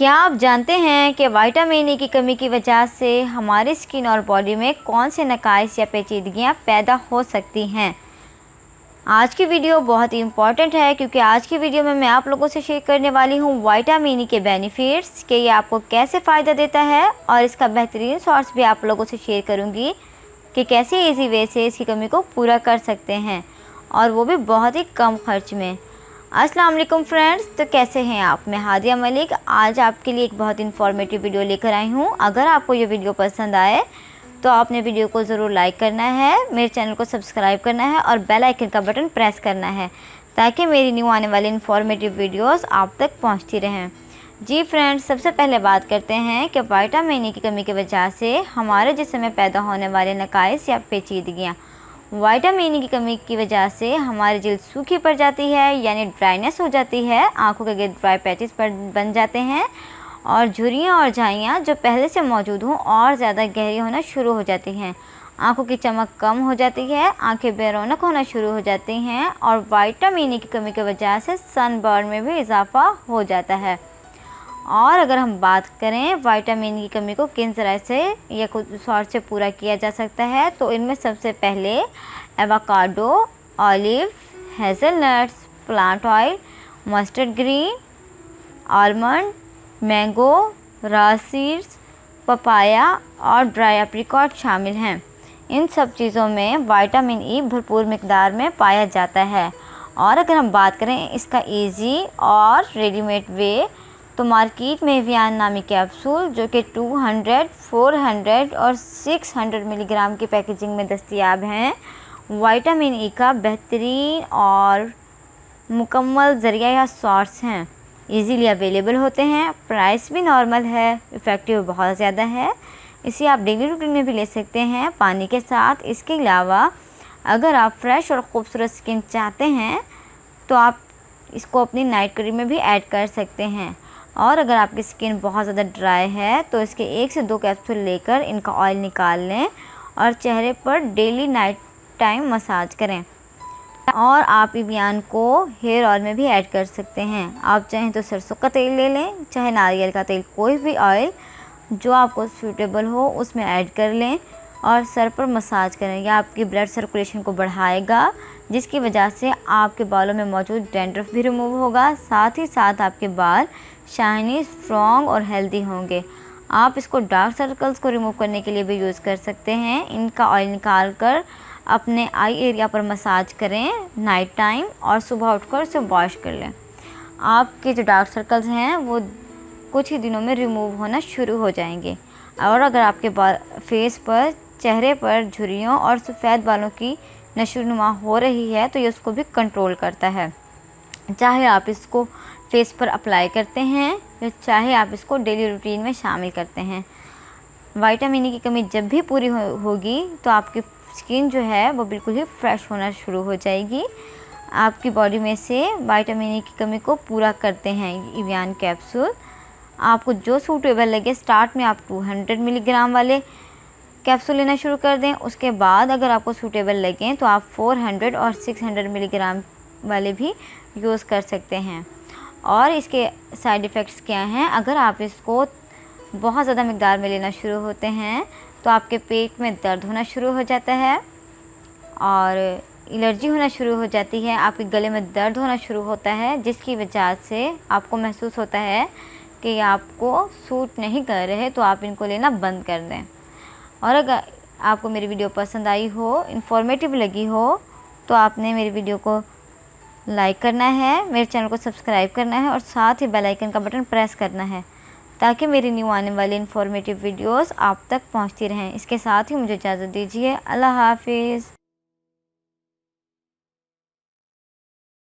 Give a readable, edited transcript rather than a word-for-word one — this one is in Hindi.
क्या आप जानते हैं कि विटामिन ई की कमी की वजह से हमारी स्किन और बॉडी में कौन से नकाइस या पेचीदगियां पैदा हो सकती हैं। आज की वीडियो बहुत ही इम्पॉर्टेंट है क्योंकि आज की वीडियो में मैं आप लोगों से शेयर करने वाली हूँ विटामिन ई के बेनिफिट्स कि ये आपको कैसे फ़ायदा देता है, और इसका बेहतरीन सोर्स भी आप लोगों से शेयर करूँगी कि कैसे इजी वे से इसकी कमी को पूरा कर सकते हैं, और वो भी बहुत ही कम खर्च में। अस्सलाम वालेकुम फ्रेंड्स, तो कैसे हैं आप। मैं हादिया मलिक आज आपके लिए एक बहुत इन्फॉर्मेटिव वीडियो लेकर आई हूँ। अगर आपको ये वीडियो पसंद आए तो आपने वीडियो को ज़रूर लाइक करना है, मेरे चैनल को सब्सक्राइब करना है और बेल आइकन का बटन प्रेस करना है ताकि मेरी न्यू आने वाली इन्फॉर्मेटिव वीडियोस आप तक पहुंचती रहें। जी फ्रेंड्स, सबसे पहले बात करते हैं कि विटामिन ई की कमी की वजह से हमारे जिस्म में पैदा होने वाले नकाइस या पेचीदगियाँ। विटामिन ई की कमी की वजह से हमारी जिल्द सूखी पड़ जाती है, यानी ड्राइनेस हो जाती है, आंखों के गिर्द ड्राई पैचेस बन जाते हैं और झुर्रियाँ और झाइयाँ जो पहले से मौजूद हों और ज़्यादा गहरी होना शुरू हो जाती हैं। आंखों की चमक कम हो जाती है, आंखें बेरौनक होना शुरू हो जाती हैं और विटामिन ई की कमी की वजह से सनबर्न में भी इजाफा हो जाता है। और अगर हम बात करें विटामिन की कमी को किन तरह से या कुछ सोर्स से पूरा किया जा सकता है, तो इनमें सबसे पहले avocado, olive, hazelnuts, plant oil, mustard green, almond, mango, raw seeds, papaya और ड्राई एप्रिकॉट शामिल हैं। इन सब चीज़ों में विटामिन ई भरपूर मिकदार में पाया जाता है। और अगर हम बात करें इसका ईजी और रेडीमेड वे, तो मार्केट में एवियन नामी कैप्सूल जो कि 200, 400 और 600 मिलीग्राम की पैकेजिंग में दस्तयाब हैं, विटामिन ई का बेहतरीन और मुकम्मल ज़रिया या सोर्स हैं। इजीली अवेलेबल होते हैं, प्राइस भी नॉर्मल है, इफ़ेक्टिव बहुत ज़्यादा है। इसे आप डेली रूटीन में भी ले सकते हैं पानी के साथ। इसके अलावा अगर आप फ्रेश और ख़ूबसूरत स्किन चाहते हैं तो आप इसको अपनी नाइट क्रीम में भी ऐड कर सकते हैं। और अगर आपकी स्किन बहुत ज़्यादा ड्राई है तो इसके 1 से 2 कैप्सूल लेकर इनका ऑयल निकाल लें और चेहरे पर डेली नाइट टाइम मसाज करें। और आप एवियन को हेयर ऑयल में भी ऐड कर सकते हैं। आप चाहें तो सरसों का तेल ले लें, चाहे नारियल का तेल, कोई भी ऑयल जो आपको सूटेबल हो उसमें ऐड कर लें और सर पर मसाज करें। यह आपकी ब्लड सर्कुलेशन को बढ़ाएगा, जिसकी वजह से आपके बालों में मौजूद डैंड्रफ भी रिमूव होगा। साथ ही साथ आपके बाल शाइनी, स्ट्रॉन्ग और हेल्दी होंगे। आप इसको डार्क सर्कल्स को रिमूव करने के लिए भी यूज़ कर सकते हैं। इनका ऑयल निकाल कर अपने आई एरिया पर मसाज करें नाइट टाइम और सुबह उठकर उसे वॉश कर लें। आपके जो डार्क सर्कल्स हैं वो कुछ ही दिनों में रिमूव होना शुरू हो जाएंगे। और अगर आपके फेस पर, चेहरे पर झुर्रियों और सफ़ेद बालों की नशोनुमा हो रही है तो ये उसको भी कंट्रोल करता है। चाहे आप इसको फेस पर अप्लाई करते हैं या चाहे आप इसको डेली रूटीन में शामिल करते हैं। विटामिन ई की कमी जब भी पूरी होगी तो आपकी स्किन जो है वो बिल्कुल ही फ्रेश होना शुरू हो जाएगी। आपकी बॉडी में से विटामिन ई की कमी को पूरा करते हैं एवियन कैप्सूल। आपको जो सूटेबल लगे, स्टार्ट में आप 200 मिलीग्राम वाले कैप्सूल लेना शुरू कर दें। उसके बाद अगर आपको सूटेबल लगें तो आप 400 और 600 मिलीग्राम वाले भी यूज़ कर सकते हैं। और इसके साइड इफ़ेक्ट्स क्या हैं, अगर आप इसको बहुत ज़्यादा मिकदार में लेना शुरू होते हैं तो आपके पेट में दर्द होना शुरू हो जाता है और एलर्जी होना शुरू हो जाती है, आपके गले में दर्द होना शुरू होता है, जिसकी वजह से आपको महसूस होता है कि ये आपको सूट नहीं कर रहे, तो आप इनको लेना बंद कर दें। और अगर आपको मेरी वीडियो पसंद आई हो, इन्फॉर्मेटिव लगी हो, तो आपने मेरी वीडियो को लाइक करना है, मेरे चैनल को सब्सक्राइब करना है और साथ ही बेल आइकन का बटन प्रेस करना है ताकि मेरी न्यू आने वाली इन्फॉर्मेटिव वीडियोस आप तक पहुंचती रहें। इसके साथ ही मुझे इजाज़त दीजिए। अल्लाह हाफिज़।